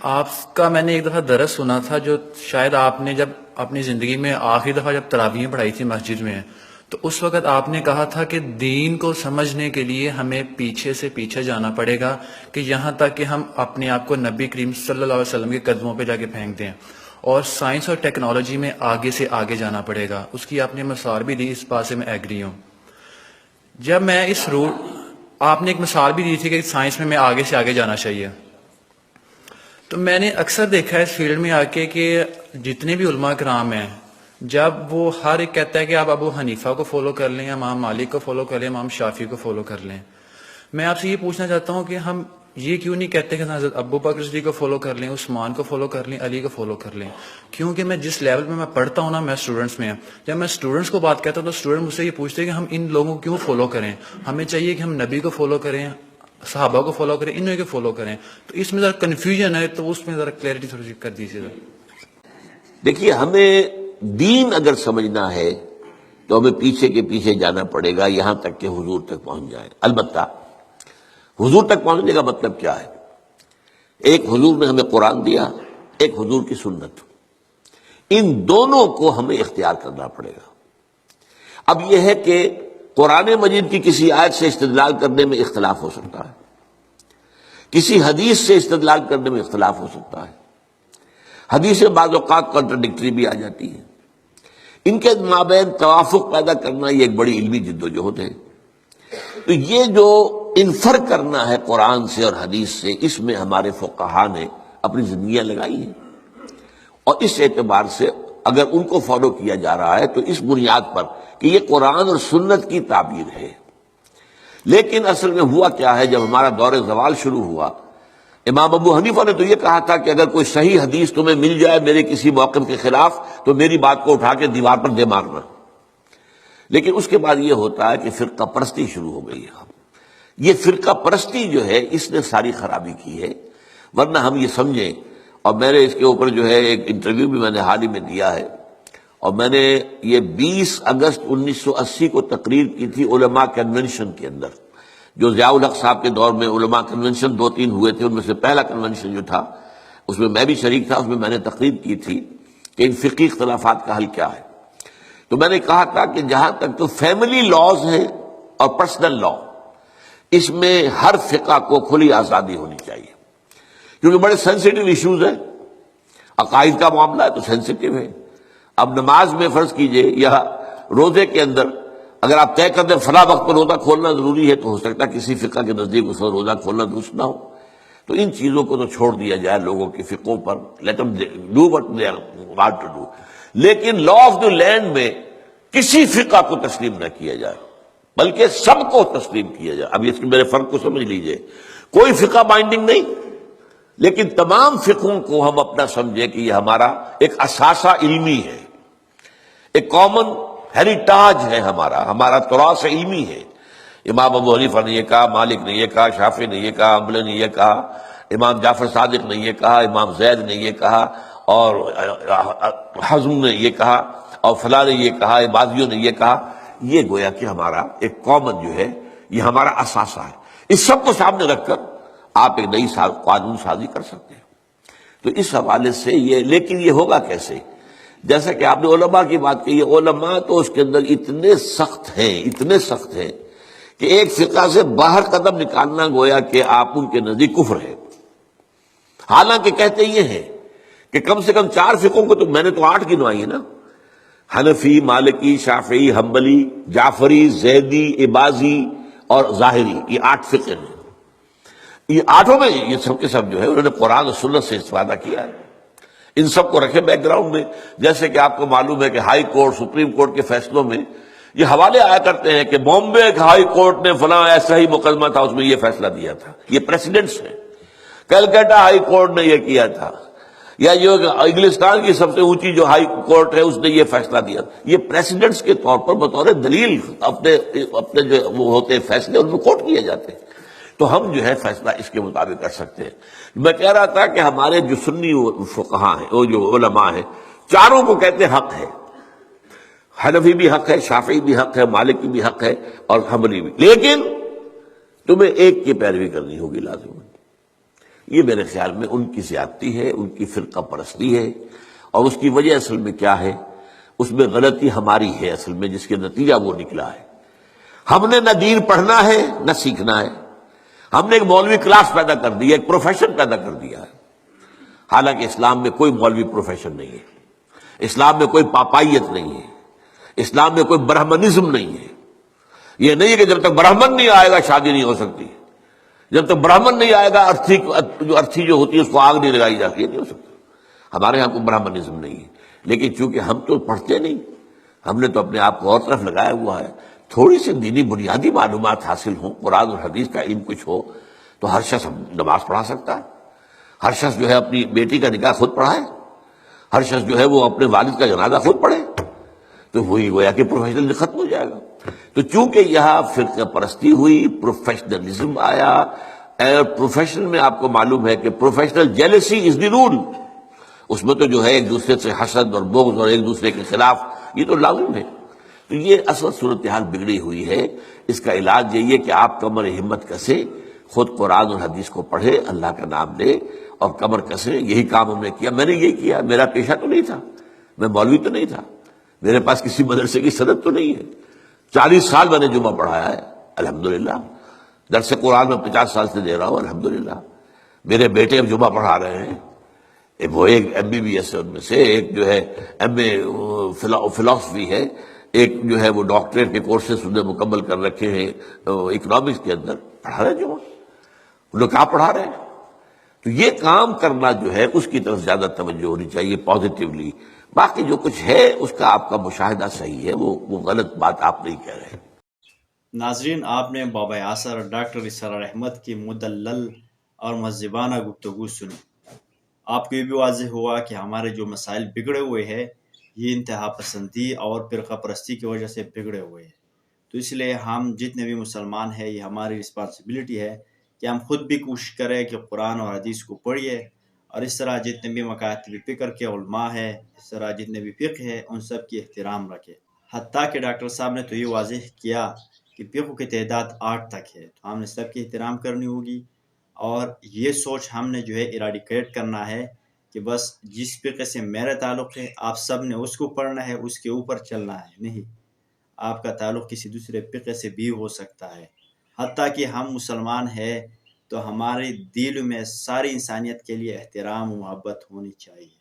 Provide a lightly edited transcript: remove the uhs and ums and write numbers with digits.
آپ کا میں نے ایک دفعہ درس سنا تھا جو شاید آپ نے جب اپنی زندگی میں آخری دفعہ جب تراویح پڑھائی تھی مسجد میں، تو اس وقت آپ نے کہا تھا کہ دین کو سمجھنے کے لیے ہمیں پیچھے سے پیچھے جانا پڑے گا، کہ یہاں تک کہ ہم اپنے آپ کو نبی کریم صلی اللہ علیہ وسلم کے قدموں پہ جا کے پھینک دیں، اور سائنس اور ٹیکنالوجی میں آگے سے آگے جانا پڑے گا۔ اس کی آپ نے مثال بھی دی، اس بات سے میں ایگری ہوں۔ جب میں اس آپ نے ایک مثال بھی دی تھی کہ سائنس میں آگے سے آگے جانا چاہیے، تو میں نے اکثر دیکھا ہے اس فیلڈ میں آ کے کہ جتنے بھی علماء کرام ہیں، جب وہ ہر ایک کہتا ہے کہ آپ ابو حنیفہ کو فالو کر لیں، امام مالک کو فالو کر لیں، امام شافعی کو فالو کر لیں، میں آپ سے یہ پوچھنا چاہتا ہوں کہ ہم یہ کیوں نہیں کہتے کہ حضرت ابو بکر صدیق کو فالو کر لیں، عثمان کو فالو کر لیں، علی کو فالو کر لیں؟ کیونکہ میں جس لیول میں پڑھتا ہوں نا، میں اسٹوڈنٹس میں، جب میں اسٹوڈنٹس کو بات کہتا ہوں تو اسٹوڈنٹ مجھ سے یہ پوچھتے ہیں کہ ہم ان لوگوں کو کیوں فالو کریں، ہمیں چاہیے کہ ہم نبی کو فالو کریں، صحابہ کو فالو کریں، انہیں کو فالو کریں۔ تو اس میں ذرا کنفیوژن ہے، تو اس میں ذرا کلیئرٹی تھوڑی سی کر دیجیے ذرا۔ دیکھیے، ہمیں دین اگر سمجھنا ہے تو ہمیں پیچھے کے پیچھے جانا پڑے گا یہاں تک کہ حضور تک پہنچ جائے۔ البتہ حضور تک پہنچنے کا مطلب کیا ہے؟ ایک حضور نے ہمیں قرآن دیا، ایک حضور کی سنت، ان دونوں کو ہمیں اختیار کرنا پڑے گا۔ اب یہ ہے کہ قرآن مجید کی کسی آیت سے استدلال کرنے میں اختلاف ہو سکتا ہے، کسی حدیث سے استدلال کرنے میں اختلاف ہو سکتا ہے، حدیثیں بعض اوقات کنٹراڈکٹری بھی آ جاتی ہیں، ان کے مابین توافق پیدا کرنا یہ ایک بڑی علمی جدوجہد ہے۔ تو یہ جو انفر کرنا ہے قرآن سے اور حدیث سے، اس میں ہمارے فقہا نے اپنی زندگیاں لگائی ہیں، اور اس اعتبار سے اگر ان کو فالو کیا جا رہا ہے تو اس بنیاد پر کہ یہ قرآن اور سنت کی تعبیر ہے۔ لیکن اصل میں ہوا کیا ہے، جب ہمارا دور زوال شروع ہوا، امام ابو حنیفہ نے تو یہ کہا تھا کہ اگر کوئی صحیح حدیث تمہیں مل جائے میرے کسی موقف کے خلاف تو میری بات کو اٹھا کے دیوار پر دے مارنا۔ لیکن اس کے بعد یہ ہوتا ہے کہ فرقہ پرستی شروع ہو گئی ہے۔ یہ فرقہ پرستی جو ہے اس نے ساری خرابی کی ہے، ورنہ ہم یہ سمجھیں، اور میں نے اس کے اوپر جو ہے ایک انٹرویو بھی میں نے حال ہی میں دیا ہے، اور میں نے یہ 20 اگست 1980 کو تقریر کی تھی علماء کنونشن کے اندر، جو ضیاء الحق صاحب کے دور میں علماء کنونشن 2-3 ہوئے تھے، ان میں سے پہلا کنونشن جو تھا اس میں میں بھی شریک تھا، اس میں میں نے تقریر کی تھی کہ ان فقہی اختلافات کا حل کیا ہے۔ تو میں نے کہا تھا کہ جہاں تک تو فیملی لاز ہیں اور پرسنل لا، اس میں ہر فقہ کو کھلی آزادی ہونی چاہیے، کیونکہ بڑے سینسیٹیو ایشوز ہیں، عقائد کا معاملہ ہے تو سینسیٹیو ہے۔ اب نماز میں فرض کیجئے یا روزے کے اندر اگر آپ طے کر دیں فلاں وقت پر روزہ کھولنا ضروری ہے، تو ہو سکتا ہے کسی فقہ کے نزدیک اس وقت روزہ کھولنا درست نہ ہو، تو ان چیزوں کو تو چھوڑ دیا جائے لوگوں کے فقہوں پر، let them do what they are allowed to do۔ لیکن لا آف دی لینڈ میں کسی فقہ کو تسلیم نہ کیا جائے، بلکہ سب کو تسلیم کیا جائے۔ اب اس کے میرے فرق کو سمجھ لیجئے، کوئی فقہ بائنڈنگ نہیں، لیکن تمام فقہوں کو ہم اپنا سمجھے کہ یہ ہمارا ایک اثاثہ علمی ہے، ایک کامن ہیریٹاج ہے، ہمارا تراث علمی ہے۔ امام ابو حنیفہ نے یہ کہا، مالک نے یہ کہا، شافعی نے یہ کہا، حنبلی نے یہ کہا، امام جعفر صادق نے یہ کہا، امام زید نے یہ کہا، اور حزم نے یہ کہا، اور فلاں نے یہ کہا، عبادیوں نے یہ کہا۔ یہ گویا کہ ہمارا ایک کامن جو ہے، یہ ہمارا اثاثہ ہے۔ اس سب کو سامنے رکھ کر آپ ایک نئی قانون سازی کر سکتے ہیں۔ تو اس حوالے سے یہ، لیکن یہ ہوگا کیسے؟ جیسا کہ آپ نے علماء کی بات کی ہے، علماء تو اس کے اندر اتنے سخت ہیں کہ ایک فقہ سے باہر قدم نکالنا گویا کہ آپ ان کے نزدیک کفر ہے۔ حالانکہ کہتے یہ ہیں کہ کم سے کم 4 فقہوں کو، تو میں نے تو 8 گنوائی ہے نا، حنفی، مالکی، شافعی، حنبلی، جعفری، زیدی، عباضی اور ظاہری، یہ 8 فقہ ہیں۔ یہ 8 میں یہ سب کے سب جو ہے انہوں نے قرآن اور سنت سے استفادہ کیا ہے۔ ان سب کو رکھے بیک گراؤنڈ میں، جیسے کہ آپ کو معلوم ہے کہ ہائی کورٹ، سپریم کورٹ کے فیصلوں میں یہ حوالے آیا کرتے ہیں کہ بامبے ہائی کورٹ نے فلاں ایسا ہی مقدمہ تھا، اس میں یہ فیصلہ دیا تھا۔ یہ پریسیڈنٹس ہیں۔ کلکتہ ہائی کورٹ نے یہ کیا تھا، یا جو انگلستان کی سب سے اونچی جو ہائی کورٹ ہے اس نے یہ فیصلہ دیا۔ یہ پریسیڈنٹس کے طور پر بطور دلیل اپنے جو وہ ہوتے ہیں فیصلے، ان میں کوٹ کیے جاتے ہیں، تو ہم جو ہے فیصلہ اس کے مطابق کر سکتے ہیں۔ میں کہہ رہا تھا کہ ہمارے جو سنی فقہاء ہیں، وہ جو علماء ہیں، چاروں کو کہتے ہیں حق ہے، حنفی بھی حق ہے، شافعی بھی حق ہے، مالکی بھی حق ہے اور حنبلی بھی، لیکن تمہیں ایک کی پیروی کرنی ہوگی لازم۔ یہ میرے خیال میں ان کی زیادتی ہے، ان کی فرقہ پرستی ہے، اور اس کی وجہ اصل میں کیا ہے؟ اس میں غلطی ہماری ہے اصل میں، جس کے نتیجہ وہ نکلا ہے۔ ہم نے نہ دین پڑھنا ہے نہ سیکھنا ہے، ہم نے ایک مولوی کلاس پیدا کر دی ہے، ایک پروفیشن پیدا کر دیا ہے۔ حالانکہ اسلام میں کوئی مولوی پروفیشن نہیں ہے، اسلام میں کوئی پاپائیت نہیں ہے، اسلام میں کوئی برہمنزم نہیں ہے۔ یہ نہیں ہے کہ جب تک برہمن نہیں آئے گا شادی نہیں ہو سکتی، جب تک برہمن نہیں آئے گا ارتھی جو ہوتی ہے اس کو آگ نہیں لگائی جاتی ہے، نہیں ہو سکتا۔ ہمارے ہاں کوئی برہمنزم نہیں ہے، لیکن چونکہ ہم تو پڑھتے نہیں، ہم نے تو اپنے آپ کو اور طرف لگایا ہوا ہے۔ تھوڑی سی دینی بنیادی معلومات حاصل ہوں، قرآن اور حدیث کا علم کچھ ہو، تو ہر شخص نماز پڑھا سکتا ہے، ہر شخص جو ہے اپنی بیٹی کا نکاح خود پڑھائے، ہر شخص جو ہے وہ اپنے والد کا جنازہ خود پڑھے، تو وہی گویا کہ پروفیشنل ختم ہو جائے گا۔ تو چونکہ یہاں فرقہ پرستی ہوئی، پروفیشنلزم آیا، اور پروفیشن میں آپ کو معلوم ہے کہ پروفیشنل جیلسی از دی رول، اس میں تو جو ہے ایک دوسرے سے حسد اور بغض اور ایک دوسرے کے خلاف، یہ تو لازم ہے۔ تو یہ اصل صورتحال بگڑی ہوئی ہے۔ اس کا علاج یہی ہے کہ آپ کمر ہمت کسے، خود قرآن اور حدیث کو پڑھے، اللہ کا نام لے اور کمر کسے۔ یہی کام ہم نے کیا، میں نے یہی کیا۔ میرا پیشہ تو نہیں تھا، میں مولوی تو نہیں تھا، میرے پاس کسی مدرسے کی سند تو نہیں ہے، 40 سال میں نے جمعہ پڑھایا ہے الحمدللہ، درس قرآن میں 50 سال سے دے رہا ہوں الحمدللہ۔ میرے بیٹے اب جمعہ پڑھا رہے ہیں، وہ ایک MBBS ہے ان میں سے، ایک جو ہے MA فلاسفی ہے، ایک جو ہے وہ ڈاکٹریٹ کے کورسز انہوں نے مکمل کر رکھے ہیں اکنامکس کے اندر، پڑھا رہے جمعہ، ان لوگ کہاں پڑھا رہے ہیں۔ تو یہ کام کرنا جو ہے اس کی طرف زیادہ توجہ ہونی چاہیے پازیٹیولی۔ باقی جو کچھ ہے اس کا آپ کا مشاہدہ صحیح ہے، وہ غلط بات آپ نہیں کہہ رہے۔ ناظرین، آپ نے بابا یاسر ڈاکٹر اسرار احمد کی مدلل اور مہذبانہ گفتگو سنی۔ آپ کو یہ بھی واضح ہوا کہ ہمارے جو مسائل بگڑے ہوئے ہیں یہ انتہا پسندی اور فرقہ پرستی کی وجہ سے بگڑے ہوئے ہیں۔ تو اس لیے ہم جتنے بھی مسلمان ہیں، یہ ہماری رسپانسبلٹی ہے کہ ہم خود بھی کوشش کریں کہ قرآن اور حدیث کو پڑھیے، اور اس طرح جتنے بھی مکاتب فکر کے علماء ہیں، اس طرح جتنے بھی فقہ ہیں، ان سب کی احترام رکھے۔ حتیٰ کہ ڈاکٹر صاحب نے تو یہ واضح کیا کہ فقہ کی تعداد 8 تک ہے، تو ہم نے سب کی احترام کرنی ہوگی، اور یہ سوچ ہم نے جو ہے ایراڈیکیٹ کرنا ہے کہ بس جس فقہ سے میرا تعلق ہے آپ سب نے اس کو پڑھنا ہے، اس کے اوپر چلنا ہے۔ نہیں، آپ کا تعلق کسی دوسرے فقہ سے بھی ہو سکتا ہے۔ حتیٰ کہ ہم مسلمان ہیں تو ہمارے دل میں ساری انسانیت کے لیے احترام و محبت ہونی چاہیے۔